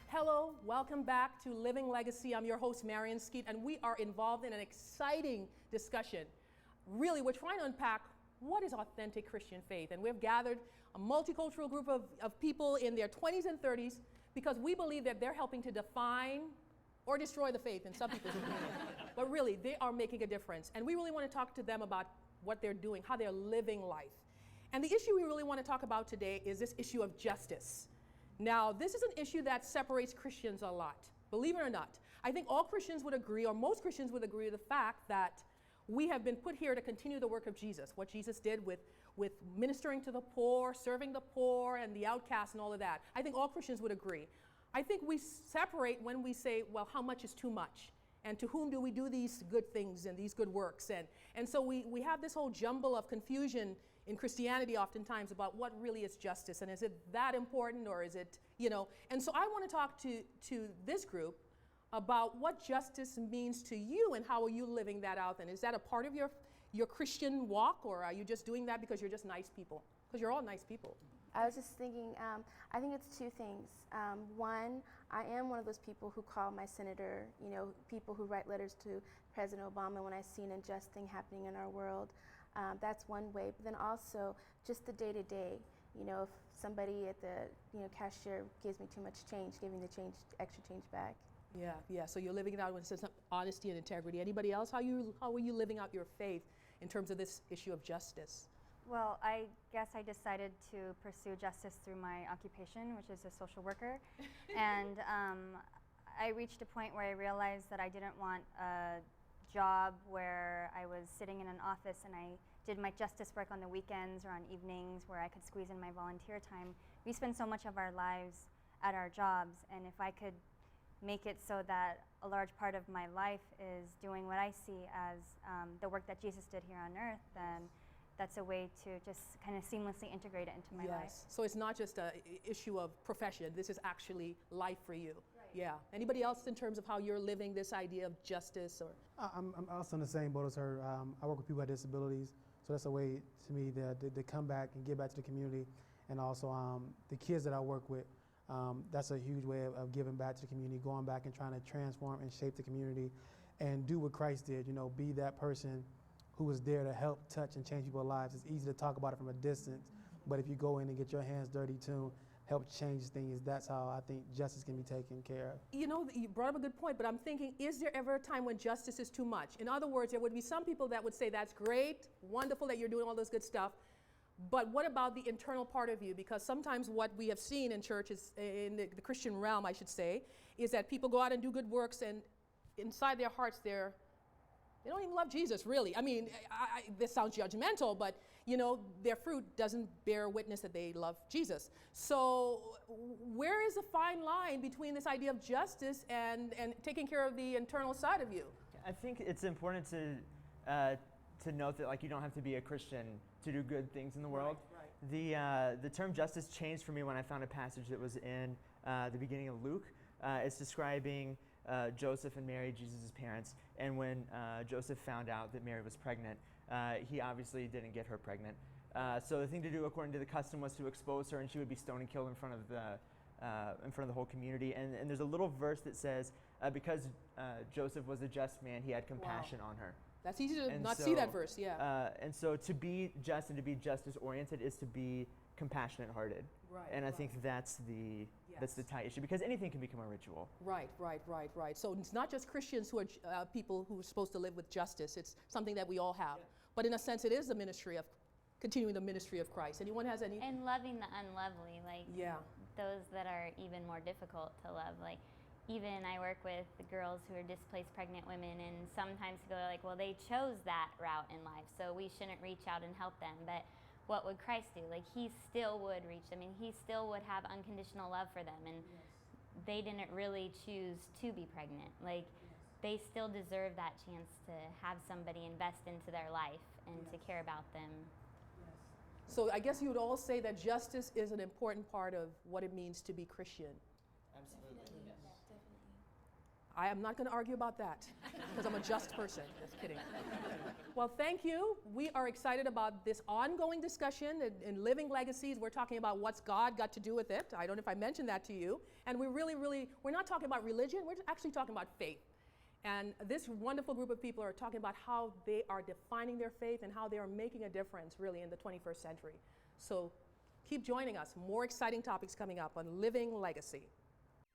Hello, welcome back to Living Legacy. I'm your host, Marion Skeete, and we are involved in an exciting discussion. Really, we're trying to unpack what is authentic Christian faith, and we've gathered a multicultural group of people in their 20s and 30s because we believe that they're helping to define or destroy the faith in some people's opinion. But really, they are making a difference, and we really want to talk to them about what they're doing, how they're living life. And the issue we really want to talk about today is this issue of justice. Now, this is an issue that separates Christians a lot, believe it or not. I think all Christians would agree, or most Christians would agree, with the fact that we have been put here to continue the work of Jesus, what Jesus did with ministering to the poor, serving the poor and the outcasts and all of that. I think all Christians would agree. I think we separate when we say, well, how much is too much? And to whom do we do these good things and these good works? And so we have this whole jumble of confusion in Christianity oftentimes about what really is justice, and is it that important, or is it, and so I want to talk to this group about what justice means to you and how are you living that out, and is that a part of your Christian walk, or are you just doing that because you're just nice people? Because you're all nice people. I was just thinking, I think it's two things. One, I am one of those people who call my senator, people who write letters to President Obama when I see an unjust thing happening in our world. That's one way. But then also just the day-to-day. If somebody at the cashier gives me too much change, giving the extra change back. Yeah. So you're living it out with some honesty and integrity. Anybody else? How are you living out your faith in terms of this issue of justice? Well, I guess I decided to pursue justice through my occupation, which is a social worker. And I reached a point where I realized that I didn't want a job where I was sitting in an office and I did my justice work on the weekends or on evenings where I could squeeze in my volunteer time. We spend so much of our lives at our jobs, and if I could make it so that a large part of my life is doing what I see as the work that Jesus did here on earth, then that's a way to just kind of seamlessly integrate it into my life. So it's not just an issue of profession. This is actually life for you. Right. Yeah. Anybody else in terms of how you're living this idea of justice? Or I'm also in the same boat as her. I work with people with disabilities, so that's a way to me to come back and give back to the community. And also the kids that I work with, that's a huge way of giving back to the community, going back and trying to transform and shape the community and do what Christ did, be that person who was there to help touch and change people's lives. It's easy to talk about it from a distance, but if you go in and get your hands dirty to help change things, that's how I think justice can be taken care of. You brought up a good point, but I'm thinking, is there ever a time when justice is too much? In other words, there would be some people that would say, that's great, wonderful that you're doing all this good stuff, but what about the internal part of you? Because sometimes what we have seen in churches, in the Christian realm, I should say, is that people go out and do good works, and inside their hearts, they don't even love Jesus, really. I mean, this sounds judgmental, but their fruit doesn't bear witness that they love Jesus. So where is the fine line between this idea of justice and taking care of the internal side of you? I think it's important to note that you don't have to be a Christian to do good things in the world. Right. The term justice changed for me when I found a passage that was in the beginning of Luke. It's describing Joseph and Mary, Jesus' parents, and when Joseph found out that Mary was pregnant, he obviously didn't get her pregnant. So the thing to do, according to the custom, was to expose her, and she would be stoned and killed in front of the whole community. And there's a little verse that says, because Joseph was a just man, he had compassion on her. That's easy to see that verse, yeah. And so to be just and to be justice-oriented is to be compassionate-hearted. Right. And I think that's the tie issue, because anything can become a ritual. Right. So it's not just Christians who are people who are supposed to live with justice. It's something that we all have. Yeah. But in a sense, it is the ministry of continuing the ministry of Christ. Anyone has any? And loving the unlovely, those that are even more difficult to love. Even I work with the girls who are displaced pregnant women, and sometimes people are like, well, they chose that route in life, so we shouldn't reach out and help them. But what would Christ do? He still would reach them, and he still would have unconditional love for them. And they didn't really choose to be pregnant. They still deserve that chance to have somebody invest into their life and to care about them. So I guess you would all say that justice is an important part of what it means to be Christian. Absolutely. Definitely. I am not going to argue about that because I'm a just person. Just kidding. Well, thank you. We are excited about this ongoing discussion in Living Legacies. We're talking about what's God got to do with it. I don't know if I mentioned that to you. And we're not talking about religion. We're actually talking about faith. And this wonderful group of people are talking about how they are defining their faith and how they are making a difference really in the 21st century. So keep joining us. More exciting topics coming up on Living Legacy.